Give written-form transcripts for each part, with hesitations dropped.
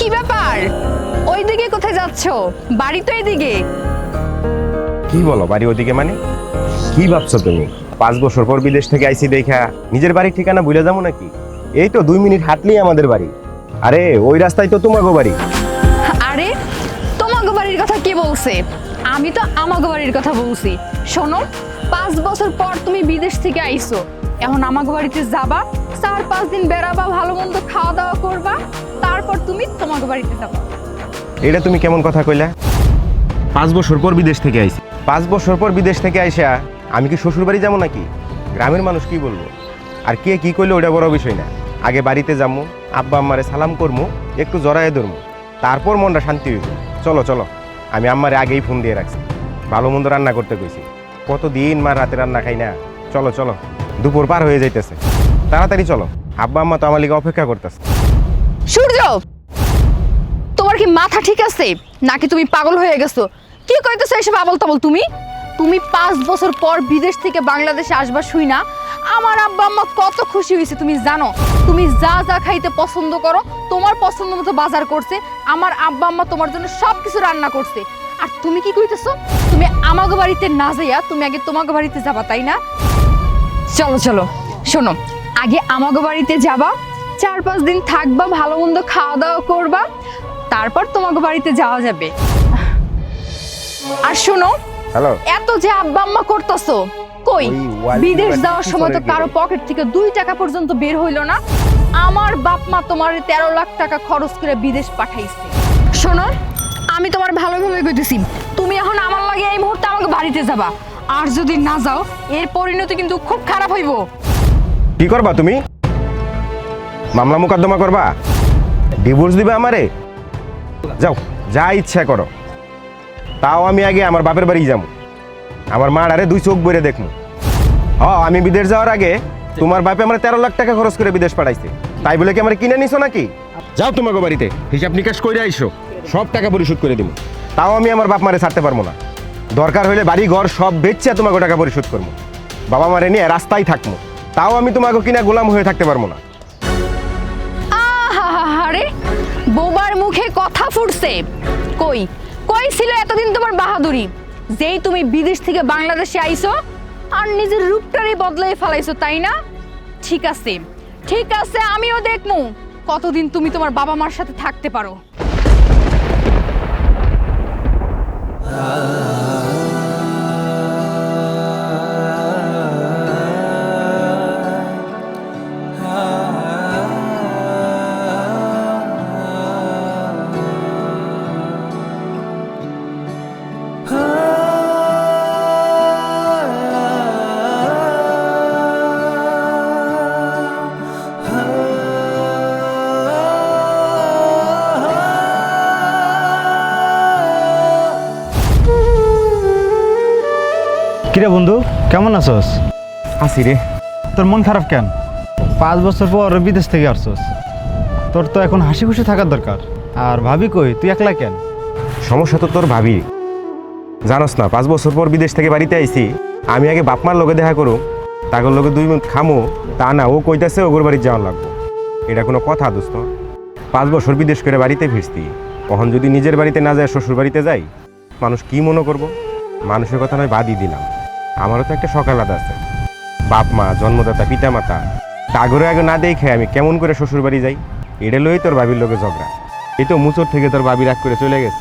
কি ব্যাপার? ওইদিকে কোথায় যাচ্ছো? বাড়ি তো এদিকে। কি বলো বাড়ি ওদিকে মানে? কি ভাবছো তুমি? 5 বছর পর বিদেশ থেকে আইসি দেখা নিজের বাড়ির ঠিকানা ভুলে যাবো নাকি? এই তো 2 মিনিট হাঁটলেই আমাদের বাড়ি। আরে ওই রাস্তায় তো তোমাগো বাড়ি। আরে তোমাগো বাড়ির কথা কে বলছে? আমি তো আমাগো বাড়ির কথা বলছি। শোনো, 5 বছর পর তুমি বিদেশ থেকে আইছো, এখন আমাগো বাড়িতে যাবা, 4-5 দিন বেড়াবা, ভালো মন্দ খাওয়া দাওয়া করবা, তারপর তুমি তোমাগো বাড়িতে যাবা। এটা তুমি কেমন কথা কইলা? 5 বছর পর বিদেশ থেকে আইছি। 5 বছর পর বিদেশ থেকে আইসা আমি কি শ্বশুর বাড়ি যাবো নাকি? গ্রামের মানুষ কি বলবো? আর কে কি কইলো ওটা বড় বিষয় না। আগে বাড়িতে যাবো, আব্বা আম্মারে সালাম করবো, একটু জড়ায়ে ধরবো, তারপর মনটা শান্তি হইব। চলো চলো, আমি আম্মারে আগেই ফোন দিয়ে রাখছি, ভালো মন্দ রান্না করতে কইছি। কতদিন মা রাতে রান্না খাই না। চলো চলো, দুপুর পার হয়ে যাইতেছে, তাড়াতাড়ি চলো, আব্বা আম্মা তো আমার লিগে অপেক্ষা করতেছে। সূর্য, তোমার কি মাথা ঠিক আছে নাকি তুমি পাগল হয়ে গেছো? কি কইতেছো এসব আবল তাবল? তুমি 5 বছর পর বিদেশ থেকে বাংলাদেশে আসবা শুই না আমার আব্বা আম্মা কত খুশি হয়েছে তুমি জানো? তুমি যা যা খাইতে পছন্দ করো তোমার পছন্দ মতো বাজার করছে, আমার আব্বা আম্মা তোমার জন্য সবকিছু রান্না করছে। আর তুমি কি কইতেছো? তুমি আমাগো বাড়িতে না যাইয়া তুমি আগে তোমাগো বাড়িতে যাবা, তাই না? চলো চলো, শোনো, আগে আমাগো বাড়িতে যাবা, 4-5 দিন থাকবা, ভালো মন্দ খাওয়া দাওয়া করবা, তারপর তোমাগো বাড়িতে যাওয়া যাবে। আর শোনো, হ্যালো, এত যে আব্বা আম্মা করতেছো, কই বিদেশ যাওয়ার সময় তো কারো পকেট থেকে 2 টাকা পর্যন্ত বের হইলো না। আমার বাপ মা তোমার 13 লাখ টাকা খরচ করে বিদেশ পাঠাইছে। শোনো, আমি তোমার ভালো ভালোই কইতেছি, তুমি এখন আমার লাগে এই মুহূর্তে আমাকে বাড়িতে যাবা, আর যদি না যাও এর পরিণতি কিন্তু খুব খারাপ হইব। কি করবা তুমি? মামলা মোকদ্দমা করবা? ডিভোর্স দিবে আমারে? যাও, যা ইচ্ছা করো, তাও আমি আগে আমার বাপের বাড়ি যাবো, আমার মার আরে 2 চোখ বইরে দেখবো। আমি বিদেশ যাওয়ার আগে তোমার বাপে আমার 13 লাখ টাকা খরচ করে বিদেশ পাঠাইছে, তাই বলে কি আমার কিনে নিছো নাকি? যাও তোমাকে বাড়িতে হিসাব নিকাশ করে আইসো, সব টাকা পরিশোধ করে দিব। তাও আমি আমার বাপ মারে ছাড়তে পারবো না, দরকার হইলে বাড়ি ঘর সব বেচে তোমাকে টাকা পরিশোধ করবো, বাবা মারে নিয়ে রাস্তায় থাকবো, তাও আমি তোমাকে কিনা গোলাম হয়ে থাকতে পারবো না। আরে বোবার মুখে কথা ফুটছে। কই কই ছিল এতদিন তোমার বাহাদুরি? যেই তুমি বিদেশ থেকে বাংলাদেশে আইছো আর নিজের রূপটারই বদলাই ফেলাইছো, তাই না? ঠিক আছে ঠিক আছে, আমিও দেখমু কতদিন তুমি তোমার বাবা মার সাথে থাকতে পারো। কিরে বন্ধু, কেমন আছস? আসি রে। তোর মন খারাপ কেন? 5 বছর পর বিদেশ থেকে আসছস, তোর তো এখন হাসি খুশি থাকার দরকার। আর ভাবি কই, তুই একলা কেন? সমস্যা তো তোর ভাবি, জানোস না 5 বছর পর বিদেশ থেকে বাড়িতে আইছি, আমি আগে বাপমার লোকে দেখা করো, তাগর লোকে 2 মিনিট খামো, তা না ও কইতাছে ওগর বাড়ি যাওয়ার লাগবো। এটা কোনো কথা দোস্ত? 5 বছর বিদেশ করে বাড়িতে ফিরছি, কখন যদি নিজের বাড়িতে না যায় শ্বশুর বাড়িতে যাই, মানুষ কি মনে করবো? মানুষের কথা নয় বাদই দিলাম, আমারও তো একটা সকাল আদা আছে, বাপ মা, জন্মদাতা, পিতা মাতা, তাগরে আগে না দেখে আমি কেমন করে শ্বশুর বাড়ি যাই? এটা লই তোর ভাবির লোকে ঝগড়া। এই তো মুচর থেকে তোর ভাবি রাগ করে চলে গেছে।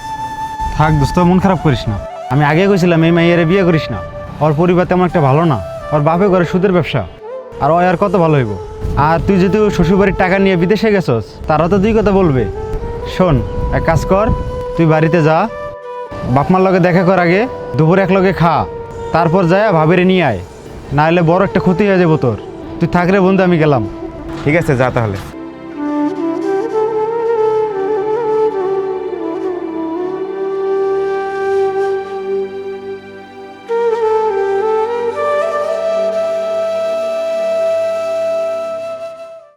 থাক দোস্ত, মন খারাপ করিস না। আমি আগে কইছিলাম এই মাইয়ারে বিয়ে করিস না, ওর পরিবার তেমন একটা ভালো না, ওর বাপে ঘরে সুদের ব্যবসা, আর ও আর কত ভালো হইব। আর তুই যদি শ্বশুরবাড়ির টাকা নিয়ে বিদেশে গেছস, তারা তো 2 কথা বলবে। শোন, এক কাজ কর, তুই বাড়িতে যা, বাপমার লগে দেখা কর, আগে দুপুরে এক লগে খা, তারপর যায় ভাবিরে নিয়ে আয়, না হলে বড় একটা ক্ষতি হয়ে যাবো তোর। তুই থাক রে বন্ধু, আমি গেলাম। ঠিক আছে, যা তাহলে।